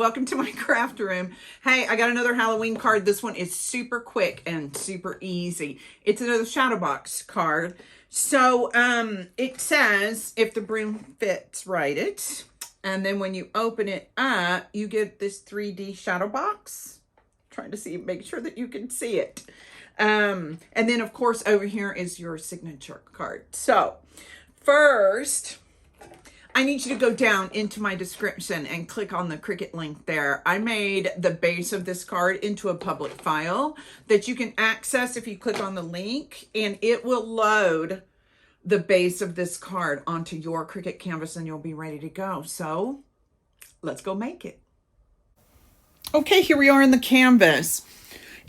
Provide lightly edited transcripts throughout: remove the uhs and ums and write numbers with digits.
Welcome to my craft room. Hey, I got another Halloween card. This one is super quick and super easy. It's another Shadowbox card. So it says, if the broom fits, write it. And then when you open it up, you get this 3D Shadowbox. Trying to see, make sure that you can see it. And then of course over here is your signature card. So first, I need you to go down into my description and click on the Cricut link there. I made the base of this card into a public file that you can access if you click on the link, and it will load the base of this card onto your Cricut canvas and you'll be ready to go. So let's go make it. Okay, here we are in the canvas.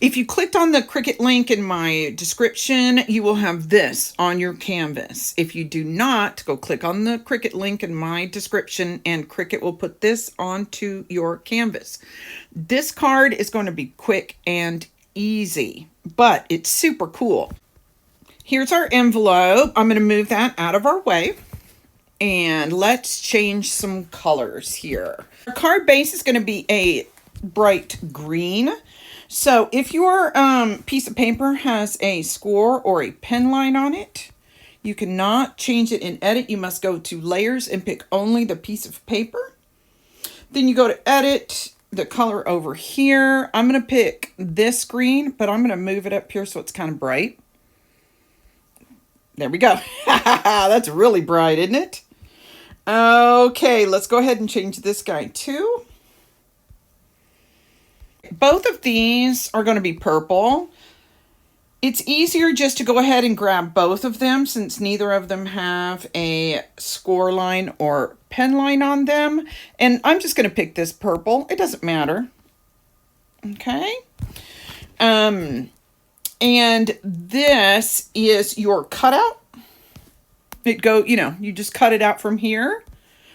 If you clicked on the Cricut link in my description, you will have this on your canvas. If you do not, go click on the Cricut link in my description and Cricut will put this onto your canvas. This card is going to be quick and easy, but it's super cool. Here's our envelope. I'm going to move that out of our way. And let's change some colors here. Our card base is going to be a bright green. So if your piece of paper has a score or a pen line on it, you cannot change it in edit. You must go to layers and pick only the piece of paper. Then you go to edit, the color over here. I'm going to pick this green, but I'm going to move it up here so it's kind of bright. There we go. That's really bright, isn't it? Okay, let's go ahead and change this guy too. Both of these are going to be purple. It's easier just to go ahead and grab both of them since neither of them have a score line or pen line on them. And I'm just going to pick this purple. It doesn't matter. Okay. And this is your cutout. You just cut it out from here.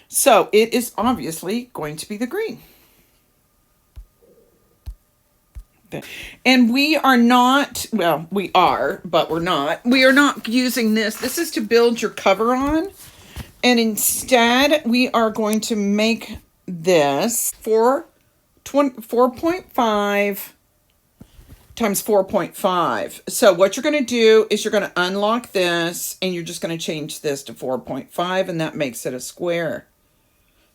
So it is obviously going to be the green. And we are not, well, we are, but we're not. We are not using this. This is to build your cover on. And instead, we are going to make this 4.5 times 4.5. So what you're going to do is you're going to unlock this and you're just going to change this to 4.5 and that makes it a square.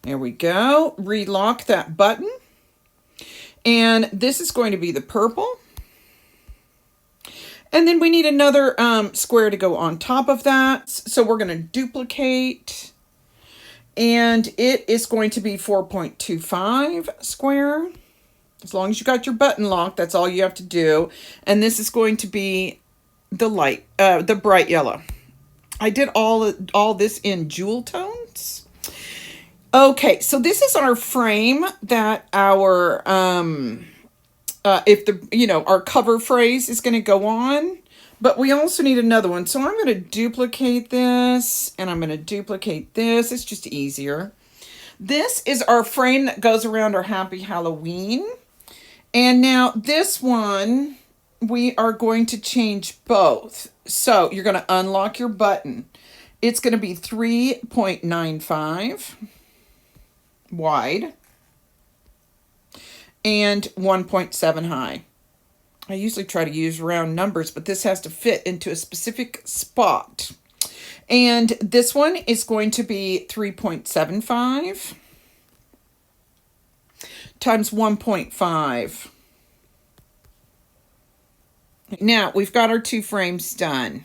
There we go. Relock that button. And this is going to be the purple. And then we need another square to go on top of that. So we're going to duplicate. And it is going to be 4.25 square. As long as you got your button locked, that's all you have to do. And this is going to be the bright yellow. I did all this in jewel tones. Okay, so this is our frame that our our cover phrase is going to go on, but we also need another one. So I'm going to duplicate this and I'm going to duplicate this. It's just easier. This is our frame that goes around our Happy Halloween. And now this one, we are going to change both. So you're going to unlock your button. It's going to be 3.95 wide and 1.7 high. I usually try to use round numbers, but this has to fit into a specific spot. And this one is going to be 3.75 times 1.5. Now we've got our two frames done.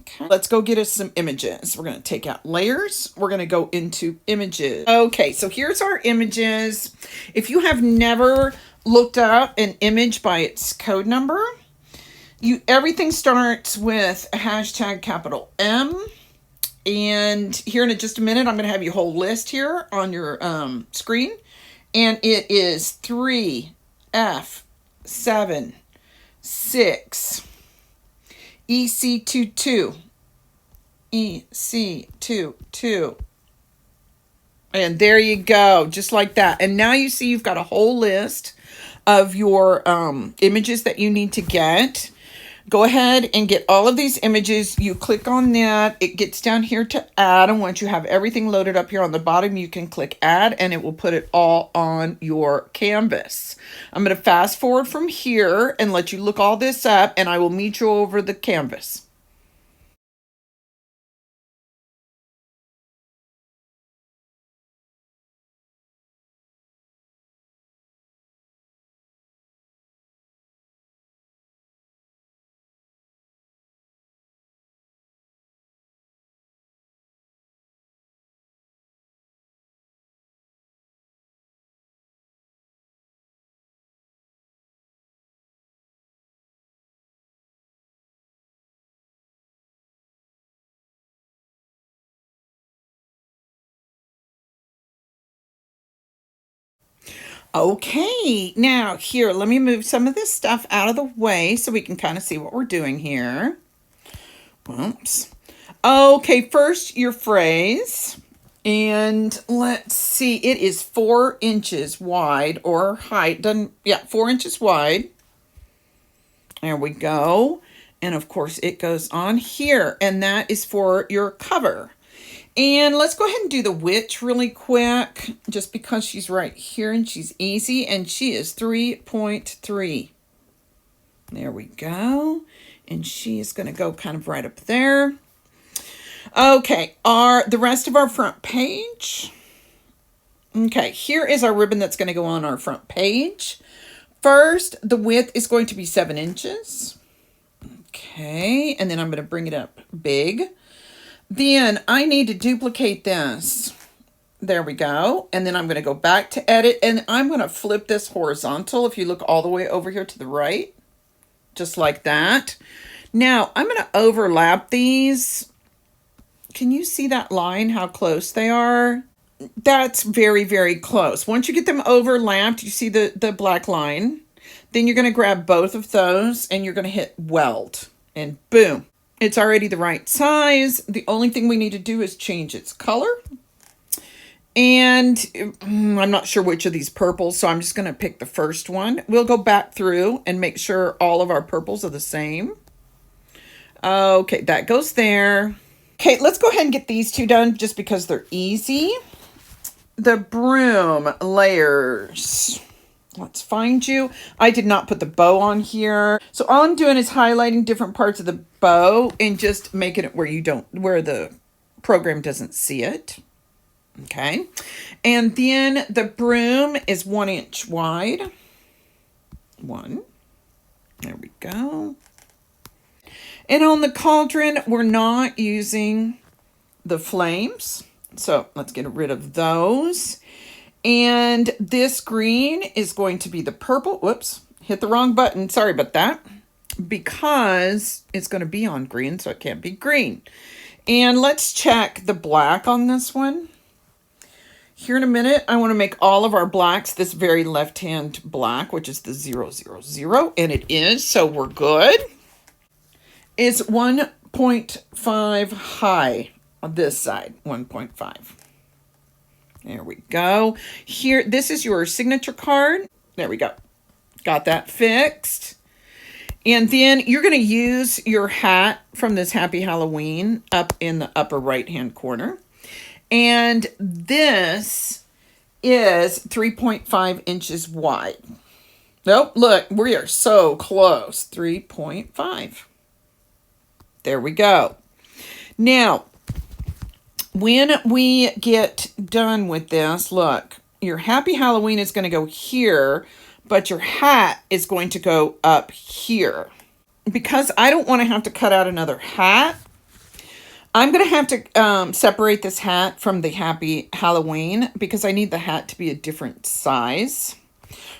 Okay. Let's go get us some images. We're going to take out layers. We're going to go into images. Okay, so here's our images. If you have never looked up an image by its code number, everything starts with a hashtag capital M. And here in just a minute, I'm going to have your whole list here on your screen. And it is 3F7 6 EC22 EC22, and there you go, just like that. And now you see you've got a whole list of your images that you need to get. Go ahead and get all of these images. You click on that. It gets down here to add. And once you have everything loaded up here on the bottom, you can click add and it will put it all on your canvas. I'm going to fast forward from here and let you look all this up, and I will meet you over the canvas. Okay, now here, let me move some of this stuff out of the way so we can kind of see what we're doing here. Oops. Okay, first your phrase. And let's see, it is 4 inches wide, or height, doesn't, yeah, 4 inches wide. There we go. And of course it goes on here, and that is for your cover. And let's go ahead and do the width really quick, just because she's right here and she's easy, and she is 3.3. There we go. And she is going to go kind of right up there. Okay, the rest of our front page. Okay, here is our ribbon that's going to go on our front page. First, the width is going to be 7 inches. Okay, and then I'm going to bring it up big. Then I need to duplicate this. There we go. And then I'm going to go back to edit, and I'm going to flip this horizontal. If you look all the way over here to the right, just like that. Now I'm going to overlap these. Can you see that line, how close they are? That's very, very close. Once you get them overlapped, you see the black line. Then you're going to grab both of those and you're going to hit weld. And boom, it's already the right size. The only thing we need to do is change its color. And I'm not sure which of these purples, so I'm just going to pick the first one. We'll go back through and make sure all of our purples are the same. Okay, that goes there. Okay, let's go ahead and get these two done just because they're easy. The broom layers. Let's find you. I did not put the bow on here. So all I'm doing is highlighting different parts of the bow and just making it where the program doesn't see it. Okay. And then the broom is 1 inch wide. 1. There we go. And on the cauldron, we're not using the flames. So let's get rid of those. And this green is going to be the purple. Whoops, hit the wrong button. Sorry about that. Because it's going to be on green, so it can't be green. And let's check the black on this one. Here in a minute, I want to make all of our blacks this very left-hand black, which is the 000, and it is, so we're good. It's 1.5 high on this side, 1.5. There we go. Here, this is your signature card. There we go. Got that fixed. And then you're going to use your hat from this Happy Halloween up in the upper right-hand corner. And this is 3.5 inches wide. Nope, look, we are so close. 3.5. There we go. Now, when we get done with this, look, your Happy Halloween is going to go here, but your hat is going to go up here. Because I don't want to have to cut out another hat, I'm going to have to separate this hat from the Happy Halloween because I need the hat to be a different size.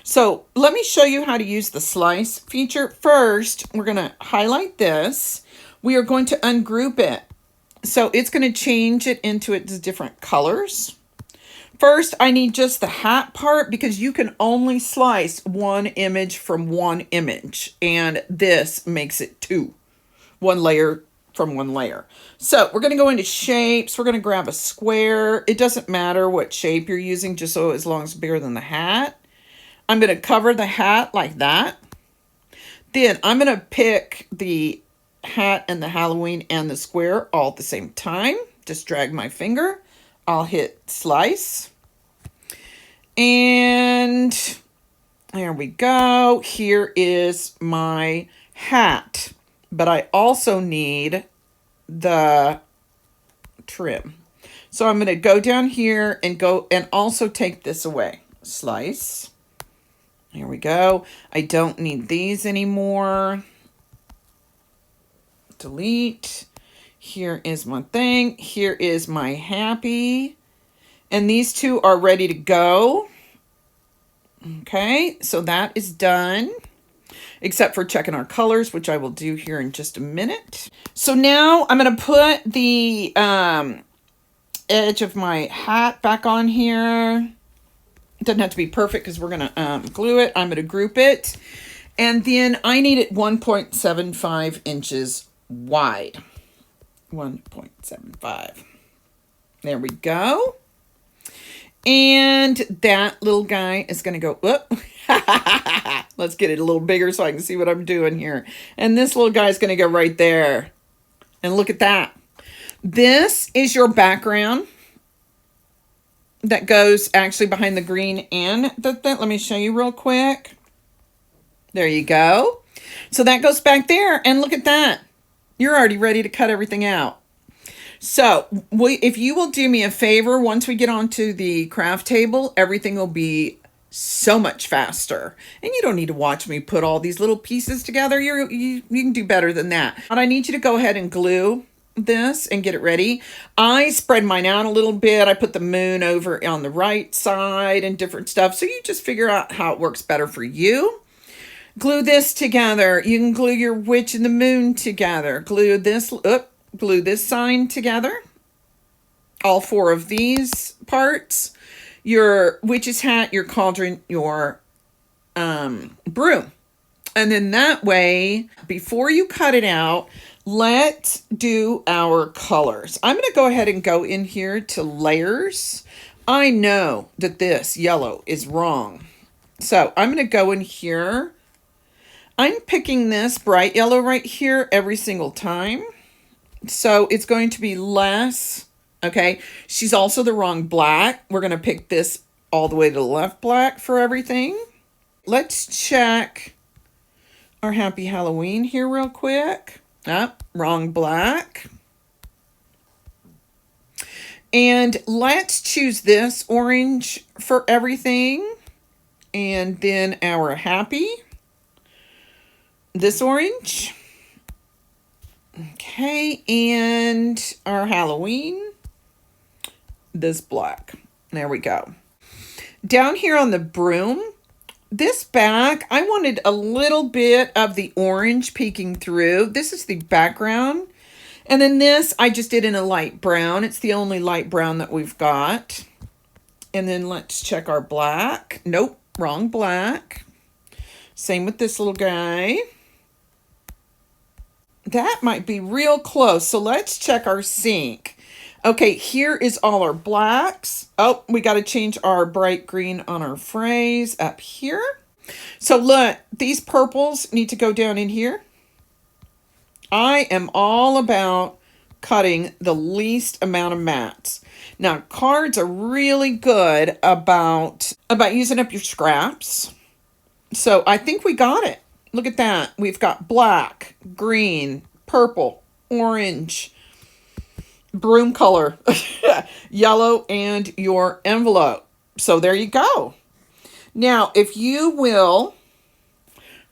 So let me show you how to use the slice feature. First, we're going to highlight this. We are going to ungroup it. So it's going to change it into its different colors. First, I need just the hat part because you can only slice one image from one image. And this makes it two. One layer from one layer. So we're going to go into shapes. We're going to grab a square. It doesn't matter what shape you're using, just as long as it's bigger than the hat. I'm going to cover the hat like that. Then I'm going to pick the hat and the Halloween and the square all at the same time. Just drag my finger. I'll hit slice. And there we go. Here is my hat. But I also need the trim. So I'm going to go down here and go and also take this away. Slice. Here we go. I don't need these anymore. Delete. Here is my thing. Here is my happy. And these two are ready to go. Okay, so that is done. Except for checking our colors, which I will do here in just a minute. So now I'm going to put the edge of my hat back on here. It doesn't have to be perfect because we're going to glue it. I'm going to group it. And then I need it 1.75 inches wide. 1.75. There we go. And that little guy is going to go, whoop. Let's get it a little bigger so I can see what I'm doing here. And this little guy is going to go right there. And look at that. This is your background that goes actually behind the green and the thing. Let me show you real quick. There you go. So that goes back there. And look at that. You're already ready to cut everything out. So if you will do me a favor, once we get onto the craft table, everything will be so much faster. And you don't need to watch me put all these little pieces together. You can do better than that. But I need you to go ahead and glue this and get it ready. I spread mine out a little bit. I put the moon over on the right side and different stuff. So you just figure out how it works better for you. Glue this together. You can glue your witch and the moon together. Glue this sign together. All four of these parts. Your witch's hat, your cauldron, your broom. And then that way, before you cut it out, let's do our colors. I'm going to go ahead and go in here to layers. I know that this yellow is wrong. So I'm going to go in here. I'm picking this bright yellow right here every single time. So it's going to be less. Okay, she's also the wrong black. We're going to pick this all the way to the left black for everything. Let's check our Happy Halloween here real quick. Wrong black. And let's choose this orange for everything. And then our Happy. This orange. Okay, and our Halloween. This black. There we go. Down here on the broom, this back, I wanted a little bit of the orange peeking through. This is the background. And then this, I just did in a light brown. It's the only light brown that we've got. And then let's check our black. Nope, wrong black. Same with this little guy. That might be real close. So let's check our sink. Okay, here is all our blacks. Oh, we got to change our bright green on our phrase up here. So look, these purples need to go down in here. I am all about cutting the least amount of mats. Now, cards are really good about using up your scraps. So I think we got it. Look at that. We've got black, green, purple, orange, broom color, yellow, and your envelope. So there you go. Now, if you will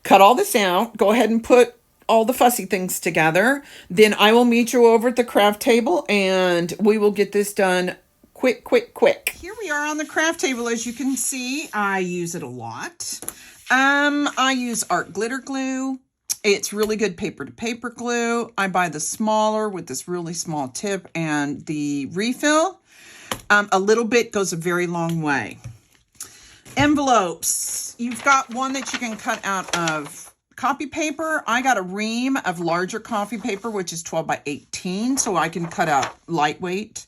cut all this out, go ahead and put all the fussy things together, then I will meet you over at the craft table and we will get this done quick, quick, quick. Here we are on the craft table. As you can see, I use it a lot. I use art glitter glue. It's really good paper to paper glue. I buy the smaller with this really small tip and the refill. A little bit goes a very long way. Envelopes. You've got one that you can cut out of copy paper. I got a ream of larger copy paper, which is 12 by 18, so I can cut out lightweight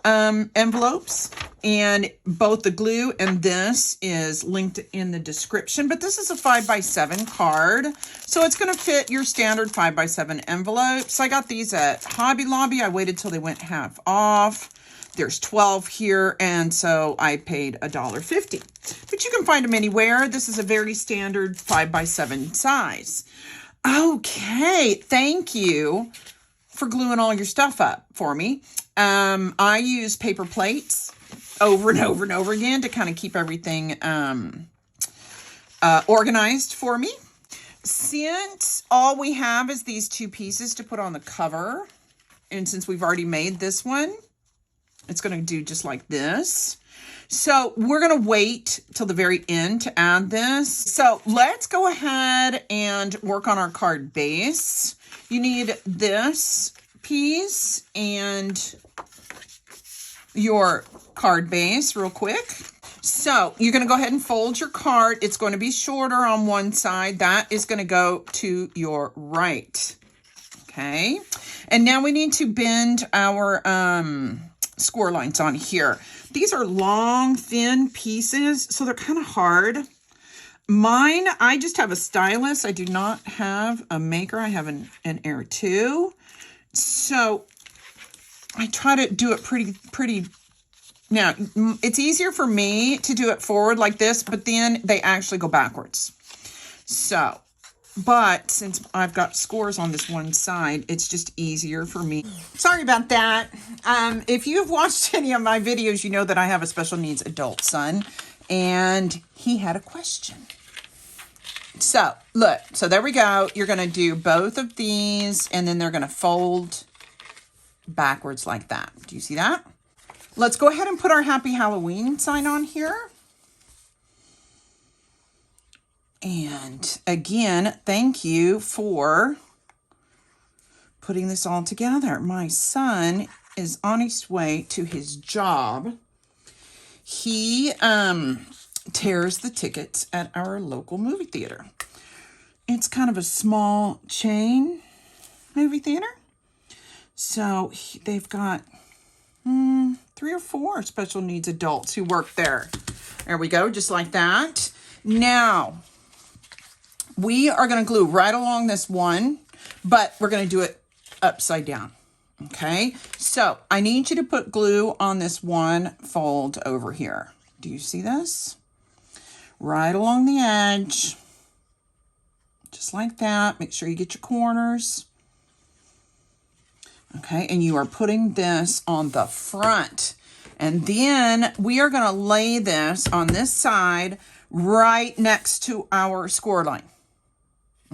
envelopes. And both the glue and this is linked in the description, but this is a 5x7 card. So it's gonna fit your standard 5x7 envelopes. I got these at Hobby Lobby. I waited till they went half off. There's 12 here, and so I paid $1.50. But you can find them anywhere. This is a very standard 5x7 size. Okay, thank you for gluing all your stuff up for me. I use paper plates over and over and over again to kind of keep everything organized for me. Since all we have is these two pieces to put on the cover, and since we've already made this one, it's going to do just like this. So we're going to wait till the very end to add this. So let's go ahead and work on our card base. You need this piece and your card base real quick. So you're going to go ahead and fold your card. It's going to be shorter on one side. That is going to go to your right. Okay. And now we need to bend our score lines on here. These are long, thin pieces, so they're kind of hard. Mine, I just have a stylus. I do not have a maker. I have an Air 2. So I try to do it pretty. Now, it's easier for me to do it forward like this, but then they actually go backwards. So, but since I've got scores on this one side, it's just easier for me. Sorry about that. If you've watched any of my videos, you know that I have a special needs adult son, and he had a question. So, look. So there we go. You're going to do both of these, and then they're going to fold backwards like that. Do you see that? Let's go ahead and put our Happy Halloween sign on here. And again, thank you for putting this all together. My son is on his way to his job. He tears the tickets at our local movie theater. It's kind of a small chain movie theater. So they've got 3 or 4 special needs adults who work there. There we go, just like that. Now, we are going to glue right along this one, but we're going to do it upside down. Okay, so I need you to put glue on this one fold over here. Do you see this? Right along the edge. Just like that. Make sure you get your corners. Okay, and you are putting this on the front. And then we are going to lay this on this side right next to our score line.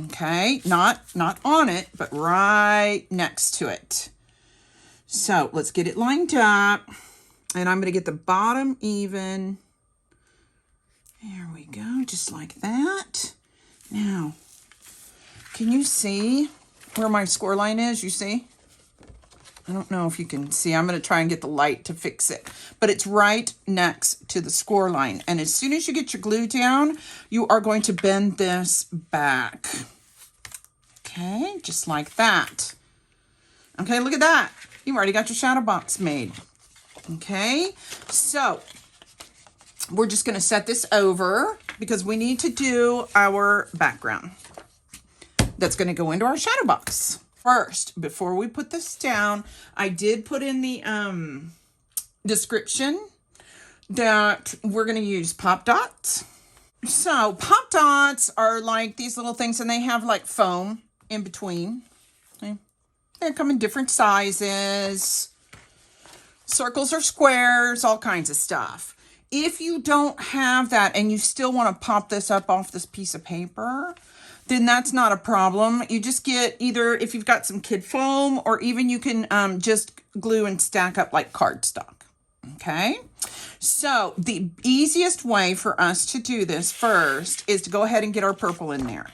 Okay, not on it, but right next to it. So let's get it lined up. And I'm going to get the bottom even. There we go, just like that. Now, can you see where my score line is? You see? I don't know if you can see. I'm going to try and get the light to fix it. But it's right next to the score line. And as soon as you get your glue down, you are going to bend this back. Okay, just like that. Okay, look at that. You've already got your shadow box made. Okay, so we're just going to set this over because we need to do our background. That's going to go into our shadow box. First, before we put this down, I did put in the description that we're going to use pop dots. So pop dots are like these little things, and they have like foam in between. Okay. They come in different sizes, circles or squares, all kinds of stuff. If you don't have that and you still want to pop this up off this piece of paper, then that's not a problem. You just get either, if you've got some kid foam, or even you can just glue and stack up like cardstock. Okay, so the easiest way for us to do this first is to go ahead and get our purple in there,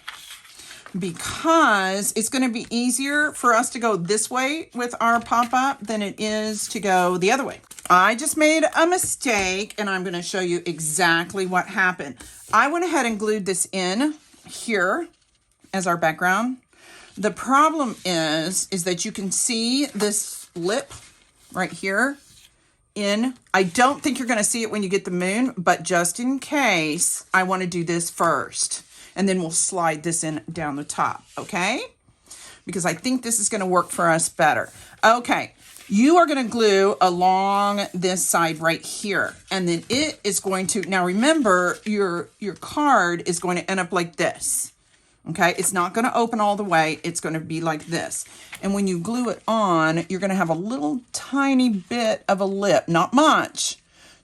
because it's going to be easier for us to go this way with our pop-up than it is to go the other way. I just made a mistake, and I'm going to show you exactly what happened. I went ahead and glued this in here as our background. The problem is that you can see this lip right here. in. I don't think you're going to see it when you get the moon, but just in case, I want to do this first. And then we'll slide this in down the top, okay? Because I think this is going to work for us better. Okay, you are going to glue along this side right here. And then it is going to, now remember, your card is going to end up like this. Okay, it's not going to open all the way. It's going to be like this. And when you glue it on, you're going to have a little tiny bit of a lip. Not much.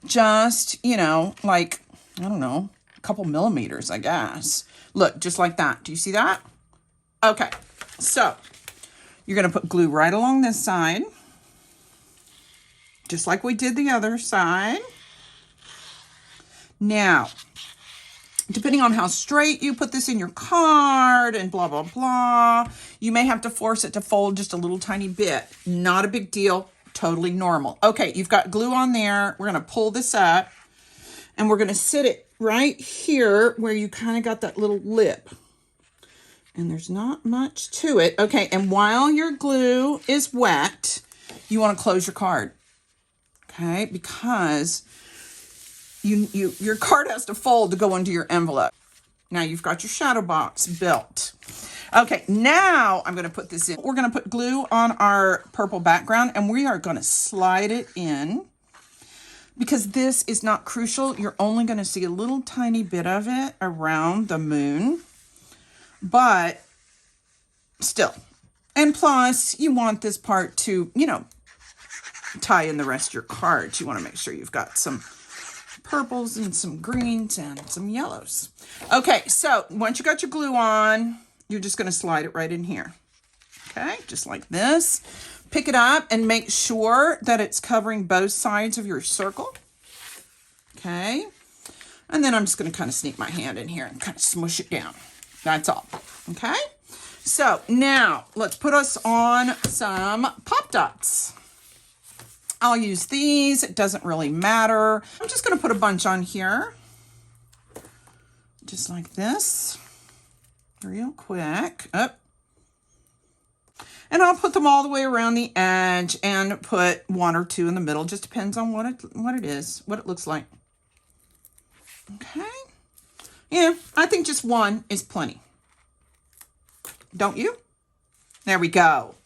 Just, you know, like, I don't know, a couple millimeters, I guess. Look, just like that. Do you see that? Okay, so you're going to put glue right along this side. Just like we did the other side. Now, depending on how straight you put this in your card and blah, blah, blah, you may have to force it to fold just a little tiny bit. Not a big deal. Totally normal. Okay, you've got glue on there. We're going to pull this up and we're going to sit it right here where you kind of got that little lip. And there's not much to it. Okay, and while your glue is wet, you want to close your card. Okay, because your card has to fold to go into your envelope. Now you've got your shadow box built. Okay, now I'm going to put this in. We're going to put glue on our purple background and we are going to slide it in. Because this is not crucial, you're only going to see a little tiny bit of it around the moon. But still. And plus, you want this part to, you know, tie in the rest of your cards. You want to make sure you've got some purples and some greens and some yellows. Okay, so once you got your glue on, you're just going to slide it right in here. Okay, just like this. Pick it up and make sure that it's covering both sides of your circle. Okay, and then I'm just going to kind of sneak my hand in here and kind of smush it down. That's all. Okay, so now let's put us on some pop dots. I'll use these. It doesn't really matter. I'm just going to put a bunch on here. Just like this. Real quick. Up. And I'll put them all the way around the edge and put one or two in the middle. Just depends on what it is, what it looks like. Okay. Yeah, I think just one is plenty. Don't you? There we go.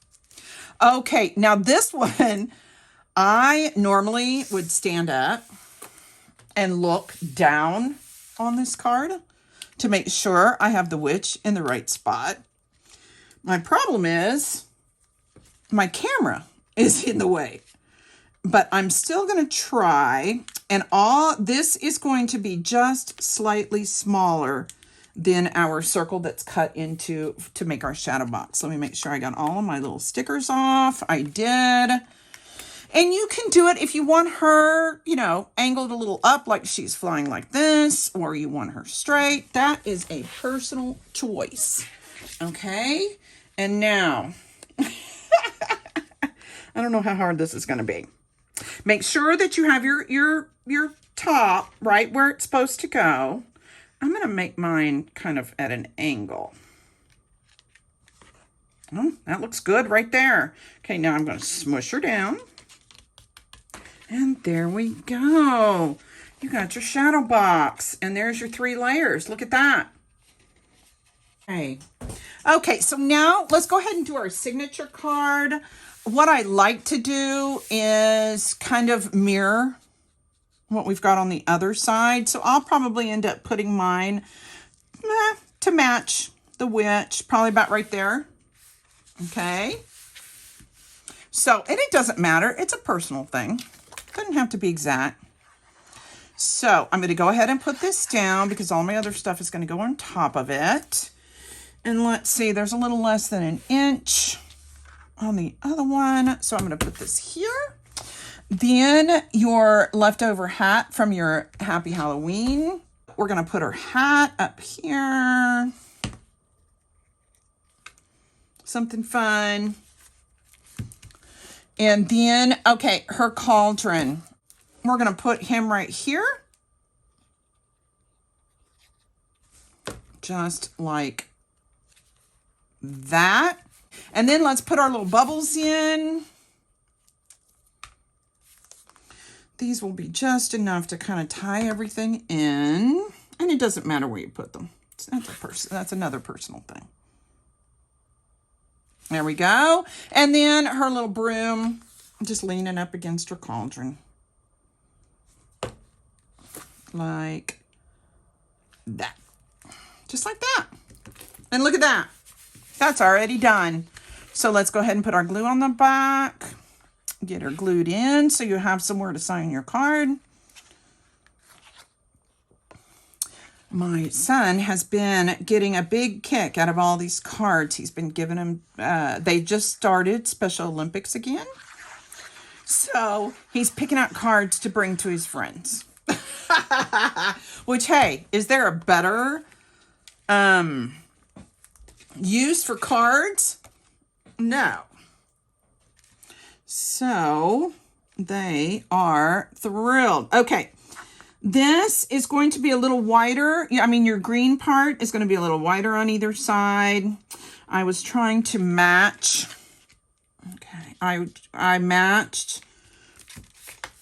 Okay, now this one, I normally would stand up and look down on this card to make sure I have the witch in the right spot. My problem is my camera is in the way, but I'm still going to try. And all this is going to be just slightly smaller than our circle that's cut into to make our shadow box. Let me make sure I got all of my little stickers off. I did. And you can do it if you want her, you know, angled a little up like she's flying like this, or you want her straight. That is a personal choice. Okay. And now, I don't know how hard this is going to be. Make sure that you have your top right where it's supposed to go. I'm going to make mine kind of at an angle. Oh, that looks good right there. Okay, now I'm going to smush her down. And there we go. You got your shadow box. And there's your 3 layers. Look at that. Okay. Okay, so now let's go ahead and do our signature card. What I like to do is kind of mirror what we've got on the other side. So I'll probably end up putting mine to match the witch, probably about right there. Okay. So, and it doesn't matter. It's a personal thing. Doesn't have to be exact. So I'm going to go ahead and put this down because all my other stuff is going to go on top of it. And let's see, there's a little less than an inch on the other one. So I'm going to put this here. Then your leftover hat from your Happy Halloween. We're going to put her hat up here. Something fun. And then, okay, her cauldron. We're going to put him right here. Just like that. And then let's put our little bubbles in. These will be just enough to kind of tie everything in. And it doesn't matter where you put them. That's another personal thing. There we go. And then her little broom just leaning up against her cauldron. Like that. Just like that. And look at that. That's already done. So let's go ahead and put our glue on the back. Get her glued in so you have somewhere to sign your card. My son has been getting a big kick out of all these cards. He's been giving them, they just started Special Olympics again. So he's picking out cards to bring to his friends. Which, hey, is there a better use for cards? No. So they are thrilled. Okay. This is going to be a little wider. I mean, your green part is going to be a little wider on either side. I was trying to match. Okay. I matched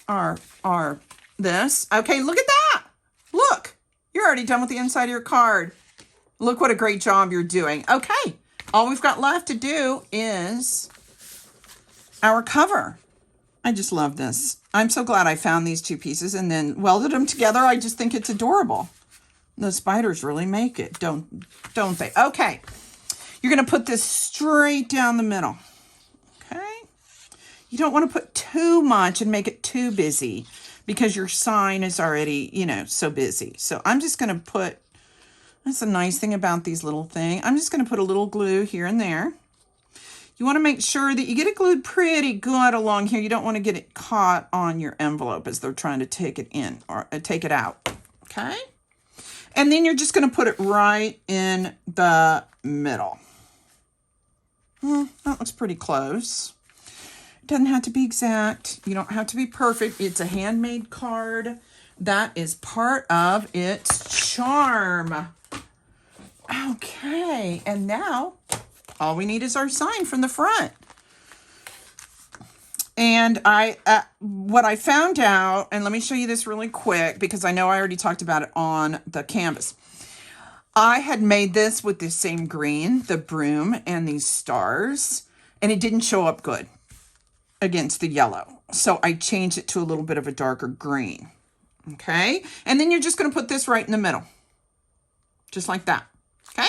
our this. Okay, look at that. Look. You're already done with the inside of your card. Look what a great job you're doing. Okay. All we've got left to do is our cover. I just love this. I'm so glad I found these two pieces and then welded them together. I just think it's adorable. The spiders really make it, don't they? Okay. You're going to put this straight down the middle. Okay. You don't want to put too much and make it too busy because your sign is already, you know, so busy. So I'm just going to put, that's a nice thing about these little things. I'm just going to put a little glue here and there. You want to make sure that you get it glued pretty good along here. You don't want to get it caught on your envelope as they're trying to take it in or take it out. Okay. And then you're just going to put it right in the middle. That looks pretty close. It doesn't have to be exact. You don't have to be perfect. It's a handmade card. That is part of its charm. Okay. And now all we need is our sign from the front. And what I found out, and let me show you this really quick because I know I already talked about it on the canvas. I had made this with the same green, the broom and these stars, and it didn't show up good against the yellow. So I changed it to a little bit of a darker green. Okay. And then you're just going to put this right in the middle. Just like that. Okay.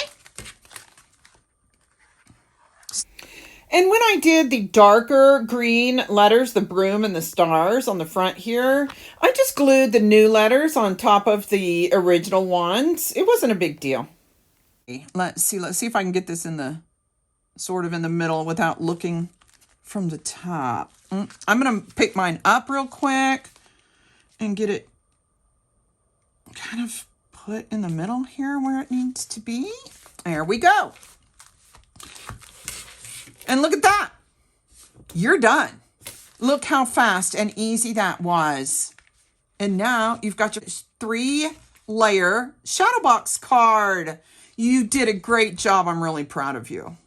And when I did the darker green letters, the broom and the stars on the front here, I just glued the new letters on top of the original ones. It wasn't a big deal. Let's see if I can get this in the sort of in the middle without looking from the top. I'm going to pick mine up real quick and get it kind of put in the middle here where it needs to be. There we go. And look at that. You're done. Look how fast and easy that was. And now you've got your 3-layer Shadowbox card. You did a great job. I'm really proud of you.